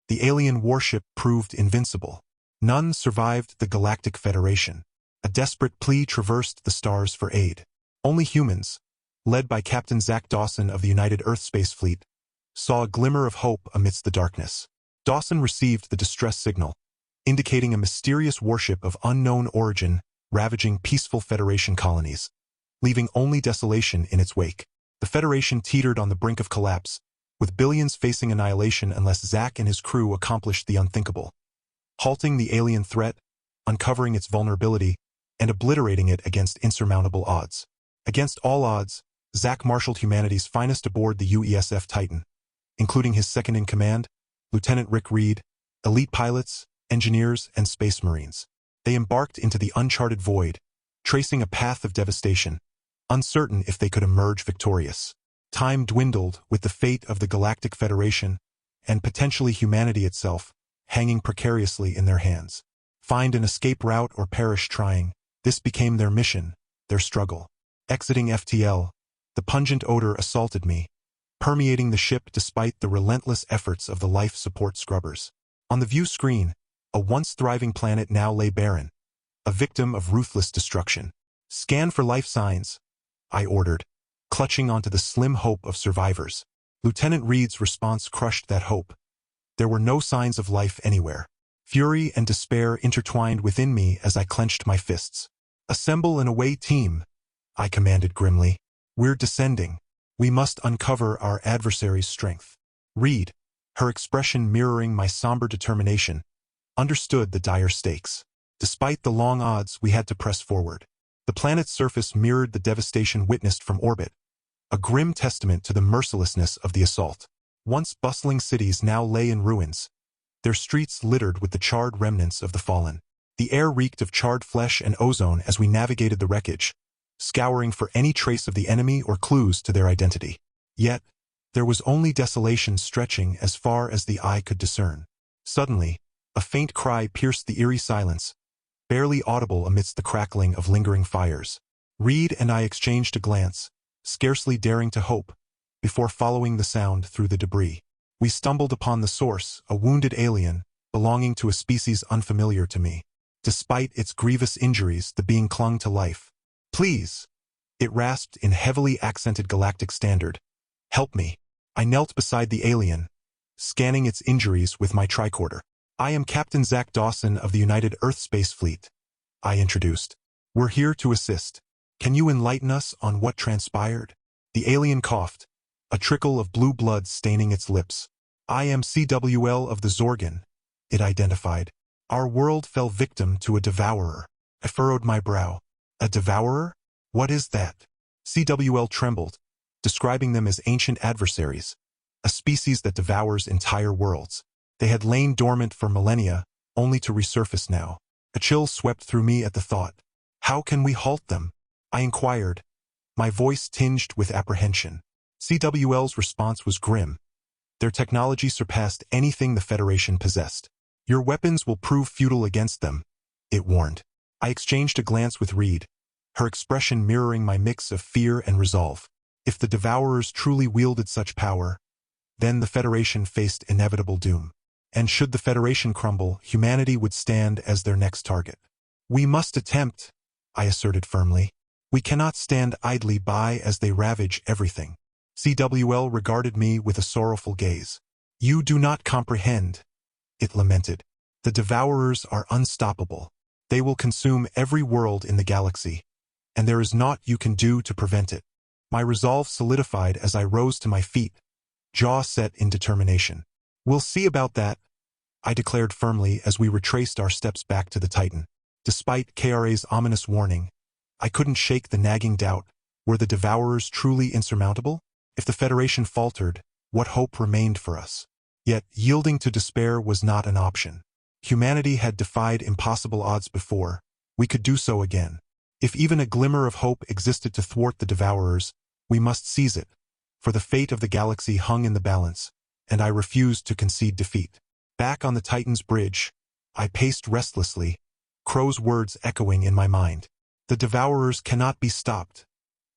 The alien warship proved invincible. None survived the Galactic Federation. A desperate plea traversed the stars for aid. Only humans, led by Captain Zack Dawson of the United Earth Space Fleet, saw a glimmer of hope amidst the darkness. Dawson received the distress signal, indicating a mysterious warship of unknown origin ravaging peaceful Federation colonies, leaving only desolation in its wake. The Federation teetered on the brink of collapse, with billions facing annihilation unless Zack and his crew accomplished the unthinkable, halting the alien threat, uncovering its vulnerability, and obliterating it against insurmountable odds. Against all odds, Zack marshaled humanity's finest aboard the UESF Titan, including his second-in-command, Lieutenant Rick Reed, elite pilots, engineers, and space marines. They embarked into the uncharted void, tracing a path of devastation, uncertain if they could emerge victorious. Time dwindled with the fate of the Galactic Federation and potentially humanity itself hanging precariously in their hands. Find an escape route or perish trying, this became their mission, their struggle. Exiting FTL, the pungent odor assaulted me, permeating the ship despite the relentless efforts of the life support scrubbers. On the view screen, a once thriving planet now lay barren, a victim of ruthless destruction. Scan for life signs, I ordered, clutching onto the slim hope of survivors. Lieutenant Reed's response crushed that hope. There were no signs of life anywhere. Fury and despair intertwined within me as I clenched my fists. Assemble an away team, I commanded grimly. We're descending. We must uncover our adversary's strength. Reed, her expression mirroring my somber determination, understood the dire stakes. Despite the long odds, we had to press forward. The planet's surface mirrored the devastation witnessed from orbit, a grim testament to the mercilessness of the assault. Once bustling cities now lay in ruins, their streets littered with the charred remnants of the fallen. The air reeked of charred flesh and ozone as we navigated the wreckage, scouring for any trace of the enemy or clues to their identity. Yet, there was only desolation stretching as far as the eye could discern. Suddenly, a faint cry pierced the eerie silence, barely audible amidst the crackling of lingering fires. Reed and I exchanged a glance, scarcely daring to hope, before following the sound through the debris. We stumbled upon the source, a wounded alien, belonging to a species unfamiliar to me. Despite its grievous injuries, the being clung to life. Please, it rasped in heavily accented galactic standard. Help me. I knelt beside the alien, scanning its injuries with my tricorder. I am Captain Zack Dawson of the United Earth Space Fleet, I introduced. We're here to assist. Can you enlighten us on what transpired? The alien coughed, a trickle of blue blood staining its lips. I am CWL of the Zorgan, it identified. Our world fell victim to a devourer. I furrowed my brow. A devourer? What is that? CWL trembled, describing them as ancient adversaries, a species that devours entire worlds. They had lain dormant for millennia, only to resurface now. A chill swept through me at the thought. How can we halt them? I inquired, my voice tinged with apprehension. CWL's response was grim. Their technology surpassed anything the Federation possessed. Your weapons will prove futile against them, it warned. I exchanged a glance with Reed, her expression mirroring my mix of fear and resolve. If the Devourers truly wielded such power, then the Federation faced inevitable doom. And should the Federation crumble, humanity would stand as their next target. We must attempt, I asserted firmly. We cannot stand idly by as they ravage everything. CWL regarded me with a sorrowful gaze. You do not comprehend, it lamented. The Devourers are unstoppable. They will consume every world in the galaxy, and there is naught you can do to prevent it. My resolve solidified as I rose to my feet, jaw set in determination. We'll see about that, I declared firmly as we retraced our steps back to the Titan. Despite KRA's ominous warning, I couldn't shake the nagging doubt. Were the Devourers truly insurmountable? If the Federation faltered, what hope remained for us? Yet, yielding to despair was not an option. Humanity had defied impossible odds before. We could do so again. If even a glimmer of hope existed to thwart the Devourers, we must seize it, for the fate of the galaxy hung in the balance, and I refused to concede defeat. Back on the Titan's bridge, I paced restlessly, Crow's words echoing in my mind. The Devourers cannot be stopped,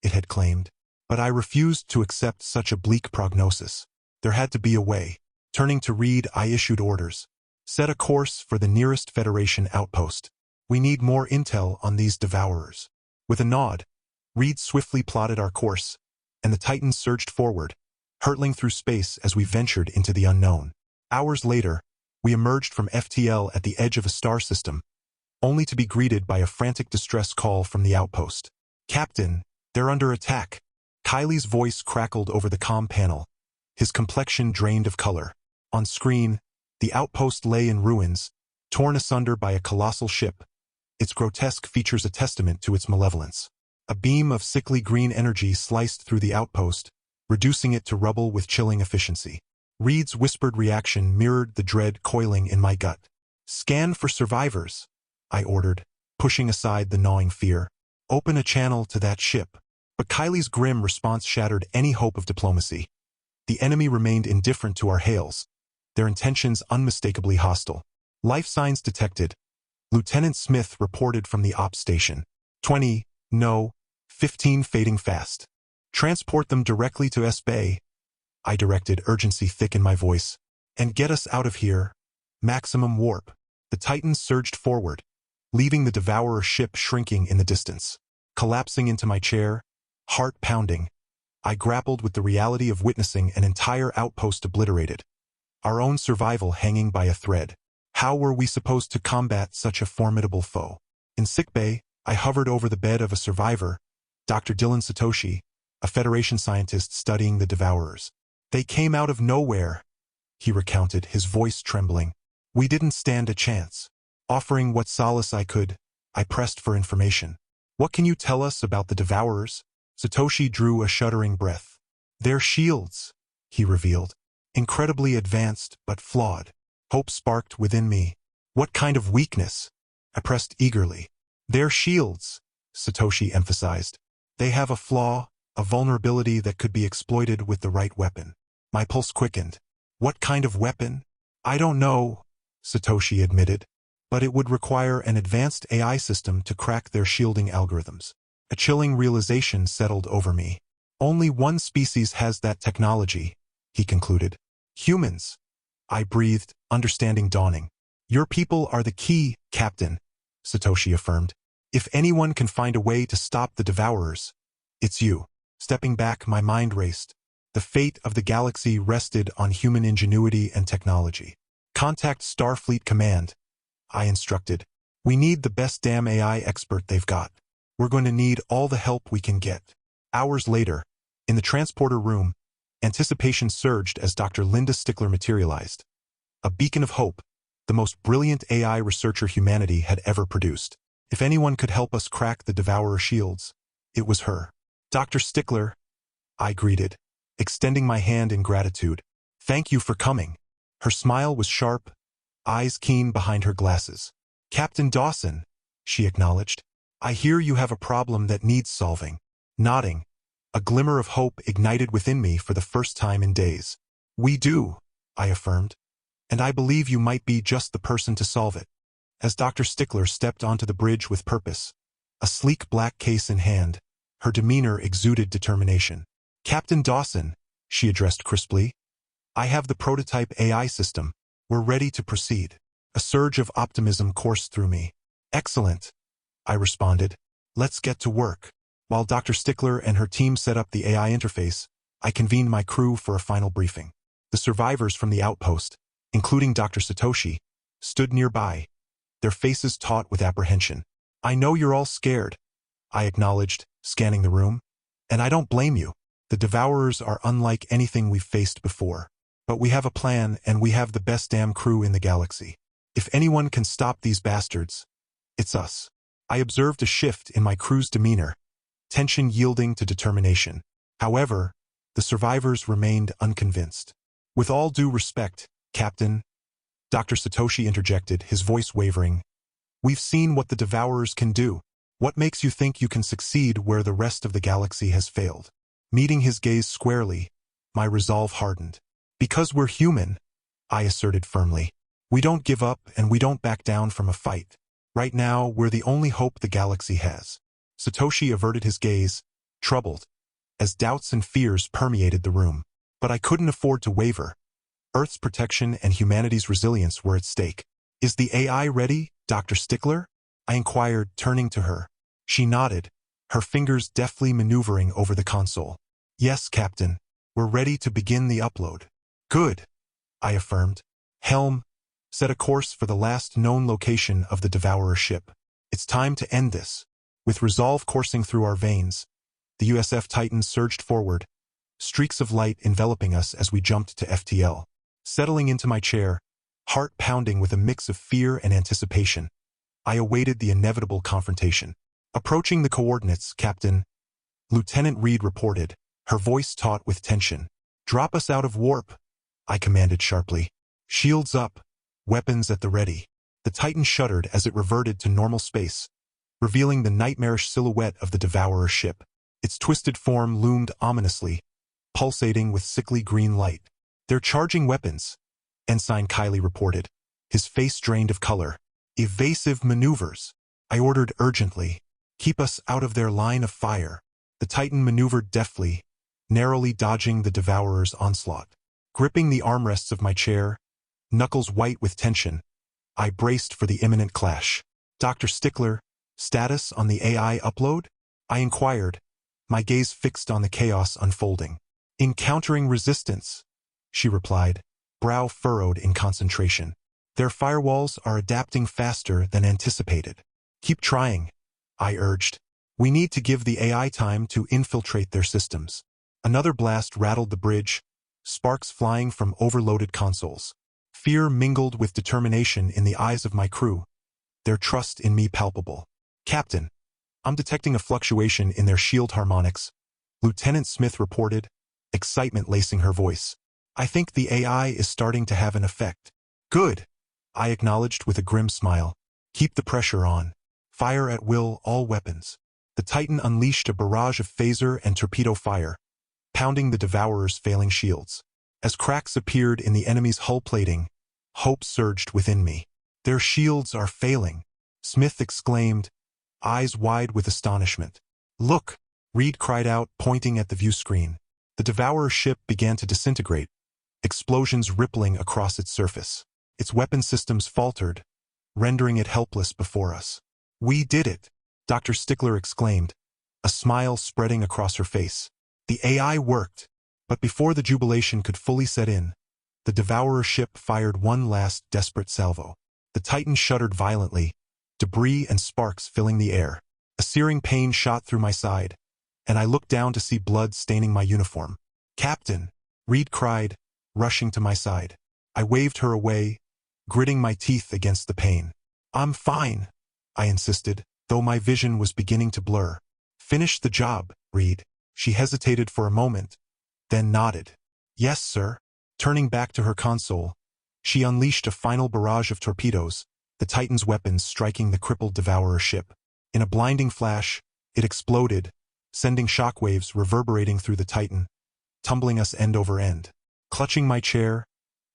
it had claimed, but I refused to accept such a bleak prognosis. There had to be a way. Turning to Reed, I issued orders. Set a course for the nearest Federation outpost. We need more intel on these devourers. With a nod, Reed swiftly plotted our course, and the Titans surged forward, hurtling through space as we ventured into the unknown. Hours later, we emerged from FTL at the edge of a star system, only to be greeted by a frantic distress call from the outpost. "Captain, they're under attack." Kylie's voice crackled over the comm panel, his complexion drained of color. On screen, the outpost lay in ruins, torn asunder by a colossal ship. Its grotesque features a testament to its malevolence. A beam of sickly green energy sliced through the outpost, reducing it to rubble with chilling efficiency. Reed's whispered reaction mirrored the dread coiling in my gut. "Scan for survivors," I ordered, pushing aside the gnawing fear. "Open a channel to that ship." But Kylie's grim response shattered any hope of diplomacy. The enemy remained indifferent to our hails, their intentions unmistakably hostile. "Life signs detected," Lieutenant Smith reported from the ops station. 20, no, 15 fading fast. "Transport them directly to S-Bay," I directed, urgency thick in my voice. "And get us out of here. Maximum warp." The Titans surged forward, leaving the Devourer ship shrinking in the distance. Collapsing into my chair, heart pounding, I grappled with the reality of witnessing an entire outpost obliterated, our own survival hanging by a thread. How were we supposed to combat such a formidable foe? In sickbay, I hovered over the bed of a survivor, Dr. Dylan Satoshi, a Federation scientist studying the Devourers. "They came out of nowhere," he recounted, his voice trembling. "We didn't stand a chance." Offering what solace I could, I pressed for information. "What can you tell us about the Devourers?" Satoshi drew a shuddering breath. "Their shields," he revealed. "Incredibly advanced but flawed." Hope sparked within me. "What kind of weakness?" I pressed eagerly. "Their shields," Satoshi emphasized. "They have a flaw, a vulnerability that could be exploited with the right weapon." My pulse quickened. "What kind of weapon?" "I don't know," Satoshi admitted, "but it would require an advanced AI system to crack their shielding algorithms." A chilling realization settled over me. "Only one species has that technology," he concluded. "Humans," I breathed, understanding dawning. "Your people are the key, Captain," Satoshi affirmed. "If anyone can find a way to stop the Devourers, it's you." Stepping back, my mind raced. The fate of the galaxy rested on human ingenuity and technology. "Contact Starfleet Command," I instructed. "We need the best damn AI expert they've got. We're going to need all the help we can get." Hours later, in the transporter room, anticipation surged as Dr. Linda Stickler materialized. A beacon of hope, the most brilliant AI researcher humanity had ever produced. If anyone could help us crack the Devourer shields, it was her. "Dr. Stickler," I greeted, extending my hand in gratitude. "Thank you for coming." Her smile was sharp, eyes keen behind her glasses. "Captain Dawson," she acknowledged. "I hear you have a problem that needs solving." Nodding, a glimmer of hope ignited within me for the first time in days. "We do," I affirmed, "and I believe you might be just the person to solve it." As Dr. Stickler stepped onto the bridge with purpose, a sleek black case in hand, her demeanor exuded determination. "Captain Dawson," she addressed crisply, "I have the prototype AI system. We're ready to proceed." A surge of optimism coursed through me. "Excellent," I responded. "Let's get to work." While Dr. Stickler and her team set up the AI interface, I convened my crew for a final briefing. The survivors from the outpost, including Dr. Satoshi, stood nearby, their faces taut with apprehension. "I know you're all scared," I acknowledged, scanning the room. "And I don't blame you. The Devourers are unlike anything we've faced before. But we have a plan, and we have the best damn crew in the galaxy. If anyone can stop these bastards, it's us." I observed a shift in my crew's demeanor, tension yielding to determination. However, the survivors remained unconvinced. "With all due respect, Captain," Dr. Satoshi interjected, his voice wavering, "we've seen what the Devourers can do. What makes you think you can succeed where the rest of the galaxy has failed?" Meeting his gaze squarely, my resolve hardened. "Because we're human," I asserted firmly. "We don't give up and we don't back down from a fight. Right now, we're the only hope the galaxy has." Satoshi averted his gaze, troubled, as doubts and fears permeated the room. But I couldn't afford to waver. Earth's protection and humanity's resilience were at stake. "Is the AI ready, Dr. Stickler?" I inquired, turning to her. She nodded, her fingers deftly maneuvering over the console. "Yes, Captain. We're ready to begin the upload." "Good," I affirmed. "Helm, set a course for the last known location of the Devourer ship. It's time to end this." With resolve coursing through our veins, the USF Titan surged forward, streaks of light enveloping us as we jumped to FTL. Settling into my chair, heart pounding with a mix of fear and anticipation, I awaited the inevitable confrontation. "Approaching the coordinates, Captain," Lieutenant Reed reported, her voice taut with tension. "Drop us out of warp," I commanded sharply. "Shields up, weapons at the ready." The Titan shuddered as it reverted to normal space, revealing the nightmarish silhouette of the Devourer ship. Its twisted form loomed ominously, pulsating with sickly green light. "They're charging weapons," Ensign Kiley reported, his face drained of color. "Evasive maneuvers," I ordered urgently. "Keep us out of their line of fire." The Titan maneuvered deftly, narrowly dodging the Devourer's onslaught. Gripping the armrests of my chair, knuckles white with tension, I braced for the imminent clash. "Dr. Stickler, status on the AI upload?" I inquired, my gaze fixed on the chaos unfolding. "Encountering resistance," she replied, brow furrowed in concentration. "Their firewalls are adapting faster than anticipated." "Keep trying," I urged. "We need to give the AI time to infiltrate their systems." Another blast rattled the bridge, sparks flying from overloaded consoles. Fear mingled with determination in the eyes of my crew, their trust in me palpable. "Captain, I'm detecting a fluctuation in their shield harmonics," Lieutenant Smith reported, excitement lacing her voice. "I think the AI is starting to have an effect." "Good," I acknowledged with a grim smile. "Keep the pressure on. Fire at will all weapons." The Titan unleashed a barrage of phaser and torpedo fire, pounding the Devourer's failing shields. As cracks appeared in the enemy's hull plating, hope surged within me. "Their shields are failing," Smith exclaimed, eyes wide with astonishment. "Look," Reed cried out, pointing at the view screen. The Devourer ship began to disintegrate, explosions rippling across its surface. Its weapon systems faltered, rendering it helpless before us. "We did it," Dr. Stickler exclaimed, a smile spreading across her face. "The AI worked." But before the jubilation could fully set in, the Devourer ship fired one last desperate salvo. The Titan shuddered violently, debris and sparks filling the air. A searing pain shot through my side, and I looked down to see blood staining my uniform. "Captain," Reed cried, rushing to my side. I waved her away, gritting my teeth against the pain. "I'm fine," I insisted, though my vision was beginning to blur. "Finish the job, Reed." She hesitated for a moment, then nodded. "Yes, sir." Turning back to her console, she unleashed a final barrage of torpedoes, the Titan's weapons striking the crippled Devourer ship. In a blinding flash, it exploded, sending shockwaves reverberating through the Titan, tumbling us end over end. Clutching my chair,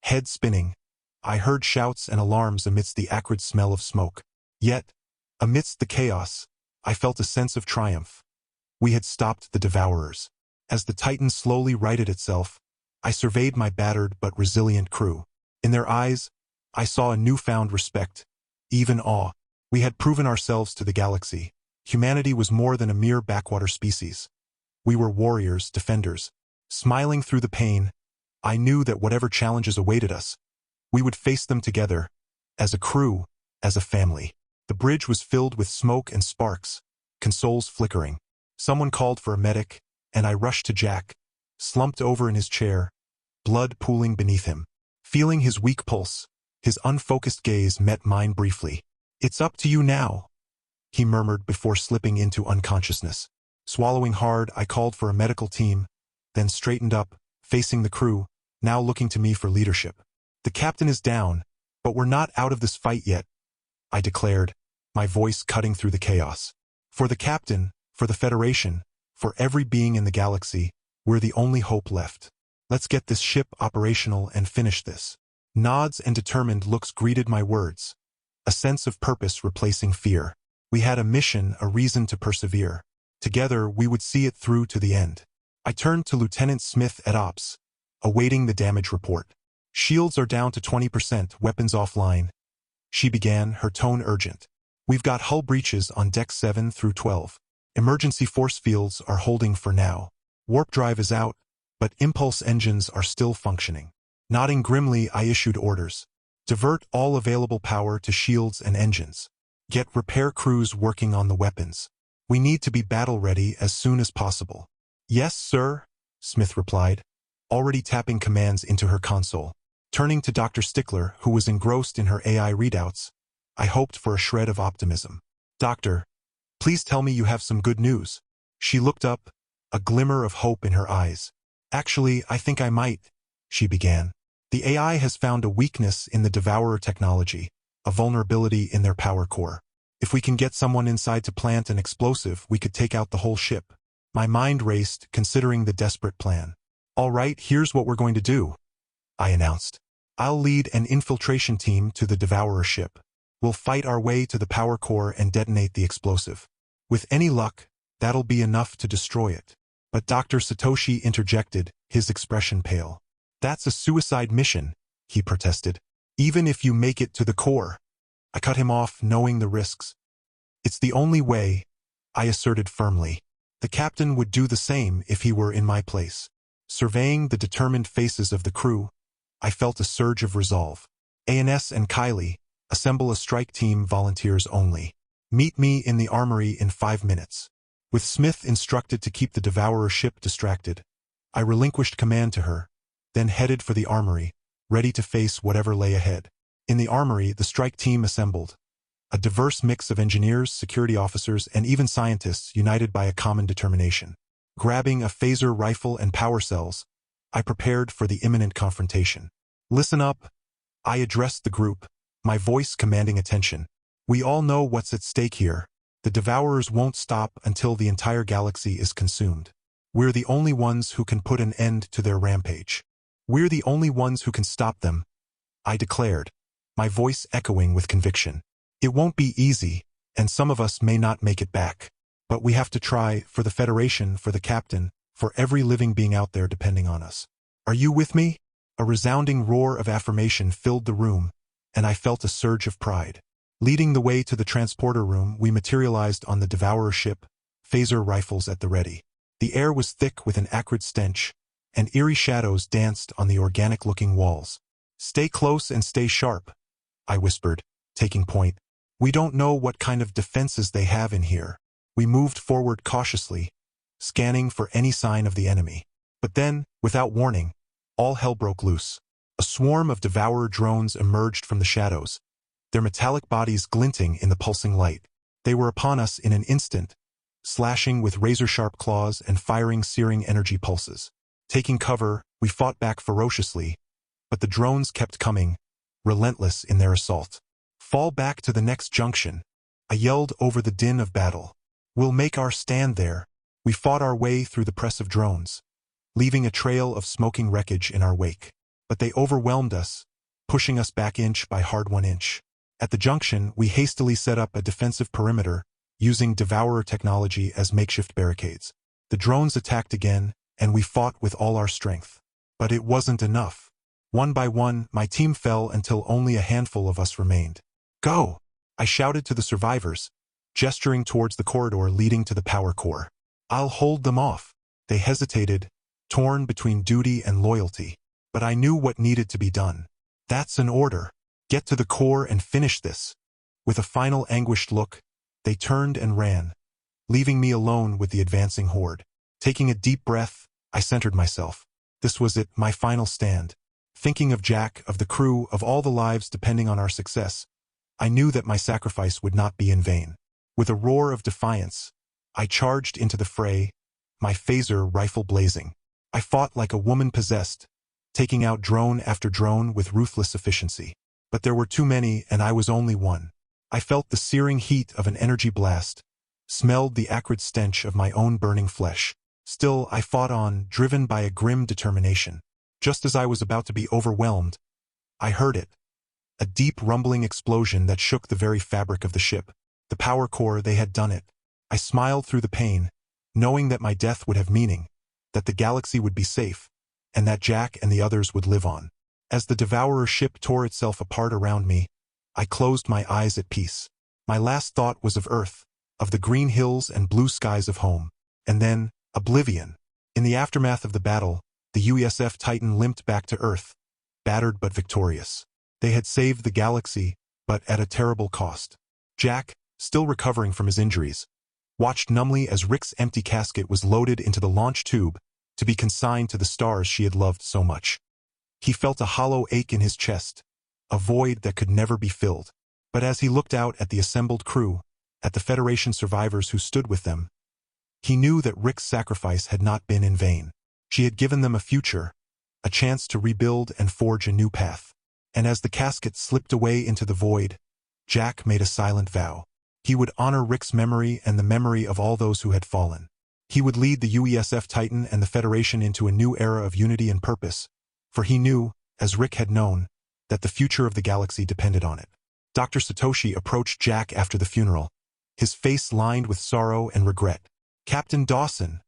head spinning, I heard shouts and alarms amidst the acrid smell of smoke. Yet, amidst the chaos, I felt a sense of triumph. We had stopped the Devourers. As the Titan slowly righted itself, I surveyed my battered but resilient crew. In their eyes, I saw a newfound respect, even awe. We had proven ourselves to the galaxy. Humanity was more than a mere backwater species. We were warriors, defenders. Smiling through the pain, I knew that whatever challenges awaited us, we would face them together, as a crew, as a family. The bridge was filled with smoke and sparks, consoles flickering. Someone called for a medic, and I rushed to Jack, slumped over in his chair, blood pooling beneath him. Feeling his weak pulse, his unfocused gaze met mine briefly. "It's up to you now," he murmured before slipping into unconsciousness. Swallowing hard, I called for a medical team, then straightened up, facing the crew, now looking to me for leadership. "The captain is down, but we're not out of this fight yet," I declared, my voice cutting through the chaos. "For the captain, for the Federation, for every being in the galaxy, we're the only hope left. Let's get this ship operational and finish this." Nods and determined looks greeted my words, a sense of purpose replacing fear. We had a mission, a reason to persevere. Together, we would see it through to the end. I turned to Lieutenant Smith at Ops, awaiting the damage report. Shields are down to 20%, weapons offline. She began, her tone urgent. We've got hull breaches on decks 7 through 12. Emergency force fields are holding for now. Warp drive is out, but impulse engines are still functioning. Nodding grimly, I issued orders. Divert all available power to shields and engines. Get repair crews working on the weapons. We need to be battle-ready as soon as possible. Yes, sir, Smith replied, already tapping commands into her console. Turning to Dr. Stickler, who was engrossed in her AI readouts, I hoped for a shred of optimism. Doctor, please tell me you have some good news. She looked up, a glimmer of hope in her eyes. Actually, I think I might, she began. The AI has found a weakness in the Devourer technology, a vulnerability in their power core. If we can get someone inside to plant an explosive, we could take out the whole ship. My mind raced, considering the desperate plan. All right, here's what we're going to do, I announced. I'll lead an infiltration team to the Devourer ship. We'll fight our way to the power core and detonate the explosive. With any luck, that'll be enough to destroy it. But Dr. Satoshi interjected, his expression pale. That's a suicide mission, he protested. Even if you make it to the core. I cut him off, knowing the risks. It's the only way, I asserted firmly. The captain would do the same if he were in my place. Surveying the determined faces of the crew, I felt a surge of resolve. ANS and Kylie, assemble a strike team, volunteers only. Meet me in the armory in 5 minutes. With Smith instructed to keep the Devourer ship distracted, I relinquished command to her, then headed for the armory, ready to face whatever lay ahead. In the armory, the strike team assembled. A diverse mix of engineers, security officers, and even scientists united by a common determination. Grabbing a phaser rifle and power cells, I prepared for the imminent confrontation. Listen up, I addressed the group, my voice commanding attention. We all know what's at stake here. The Devourers won't stop until the entire galaxy is consumed. We're the only ones who can put an end to their rampage. We're the only ones who can stop them, I declared, my voice echoing with conviction. It won't be easy, and some of us may not make it back. But we have to try, for the Federation, for the captain, for every living being out there depending on us. Are you with me? A resounding roar of affirmation filled the room, and I felt a surge of pride. Leading the way to the transporter room, we materialized on the Devourer ship, phaser rifles at the ready. The air was thick with an acrid stench, and eerie shadows danced on the organic-looking walls. Stay close and stay sharp, I whispered, taking point. We don't know what kind of defenses they have in here. We moved forward cautiously, scanning for any sign of the enemy. But then, without warning, all hell broke loose. A swarm of Devourer drones emerged from the shadows, their metallic bodies glinting in the pulsing light. They were upon us in an instant, slashing with razor-sharp claws and firing searing energy pulses. Taking cover, we fought back ferociously, but the drones kept coming, relentless in their assault. Fall back to the next junction, I yelled over the din of battle. We'll make our stand there. We fought our way through the press of drones, leaving a trail of smoking wreckage in our wake. But they overwhelmed us, pushing us back inch by hard 1 inch. At the junction, we hastily set up a defensive perimeter, using Devourer technology as makeshift barricades. The drones attacked again, and we fought with all our strength. But it wasn't enough. One by one, my team fell until only a handful of us remained. Go! I shouted to the survivors, gesturing towards the corridor leading to the power core. I'll hold them off. They hesitated, torn between duty and loyalty. But I knew what needed to be done. That's an order. Get to the core and finish this. With a final anguished look, they turned and ran, leaving me alone with the advancing horde. Taking a deep breath, I centered myself. This was it, my final stand. Thinking of Jack, of the crew, of all the lives depending on our success, I knew that my sacrifice would not be in vain. With a roar of defiance, I charged into the fray, my phaser rifle blazing. I fought like a woman possessed, taking out drone after drone with ruthless efficiency. But there were too many, and I was only one. I felt the searing heat of an energy blast, smelled the acrid stench of my own burning flesh. Still, I fought on, driven by a grim determination. Just as I was about to be overwhelmed, I heard it. A deep rumbling explosion that shook the very fabric of the ship. The power core, they had done it. I smiled through the pain, knowing that my death would have meaning, that the galaxy would be safe, and that Jack and the others would live on. As the Devourer ship tore itself apart around me, I closed my eyes at peace. My last thought was of Earth, of the green hills and blue skies of home. And then, oblivion. In the aftermath of the battle, the UESF Titan limped back to Earth, battered but victorious. They had saved the galaxy, but at a terrible cost. Jack, still recovering from his injuries, watched numbly as Rick's empty casket was loaded into the launch tube to be consigned to the stars she had loved so much. He felt a hollow ache in his chest, a void that could never be filled. But as he looked out at the assembled crew, at the Federation survivors who stood with them, he knew that Rick's sacrifice had not been in vain. She had given them a future, a chance to rebuild and forge a new path. And as the casket slipped away into the void, Jack made a silent vow. He would honor Rick's memory and the memory of all those who had fallen. He would lead the UESF Titan and the Federation into a new era of unity and purpose, for he knew, as Rick had known, that the future of the galaxy depended on it. Dr. Satoshi approached Jack after the funeral, his face lined with sorrow and regret. "Captain Dawson,"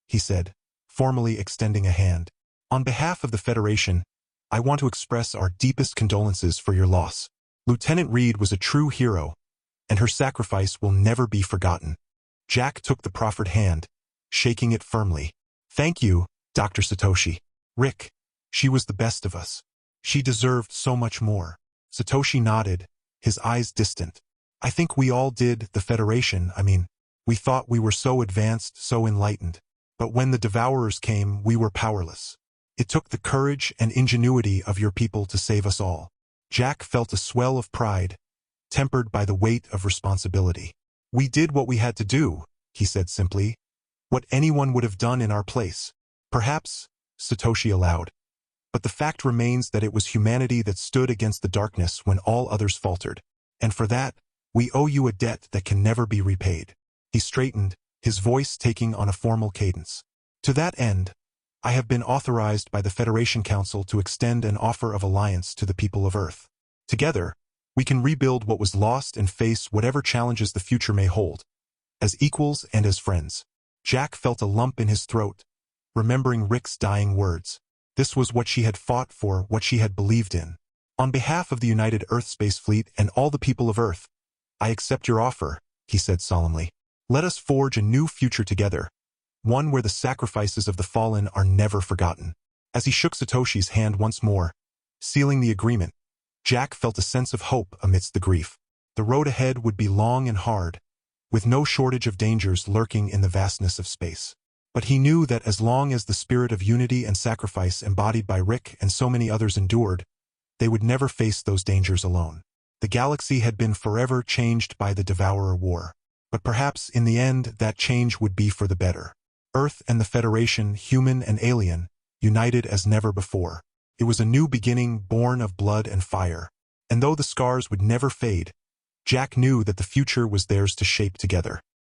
he said, formally extending a hand. "On behalf of the Federation, I want to express our deepest condolences for your loss. Lieutenant Reed was a true hero, and her sacrifice will never be forgotten." Jack took the proffered hand, shaking it firmly. "Thank you, Dr. Satoshi. Rick, she was the best of us. She deserved so much more." Satoshi nodded, his eyes distant. "I think we all did, the Federation, we thought we were so advanced, so enlightened. But when the Devourers came, we were powerless. It took the courage and ingenuity of your people to save us all." Jack felt a swell of pride, tempered by the weight of responsibility. "We did what we had to do," he said simply. "What anyone would have done in our place." "Perhaps," Satoshi allowed. "But the fact remains that it was humanity that stood against the darkness when all others faltered. And for that, we owe you a debt that can never be repaid." He straightened, his voice taking on a formal cadence. "To that end, I have been authorized by the Federation Council to extend an offer of alliance to the people of Earth. Together, we can rebuild what was lost and face whatever challenges the future may hold, as equals and as friends." Jack felt a lump in his throat, remembering Rick's dying words. This was what she had fought for, what she had believed in. "On behalf of the United Earth Space Fleet and all the people of Earth, I accept your offer," he said solemnly. "Let us forge a new future together, one where the sacrifices of the fallen are never forgotten." As he shook Satoshi's hand once more, sealing the agreement, Jack felt a sense of hope amidst the grief. The road ahead would be long and hard, with no shortage of dangers lurking in the vastness of space. But he knew that as long as the spirit of unity and sacrifice embodied by Rick and so many others endured, they would never face those dangers alone. The galaxy had been forever changed by the Devourer War. But perhaps in the end that change would be for the better. Earth and the Federation, human and alien, united as never before. It was a new beginning born of blood and fire. And though the scars would never fade, Jack knew that the future was theirs to shape together.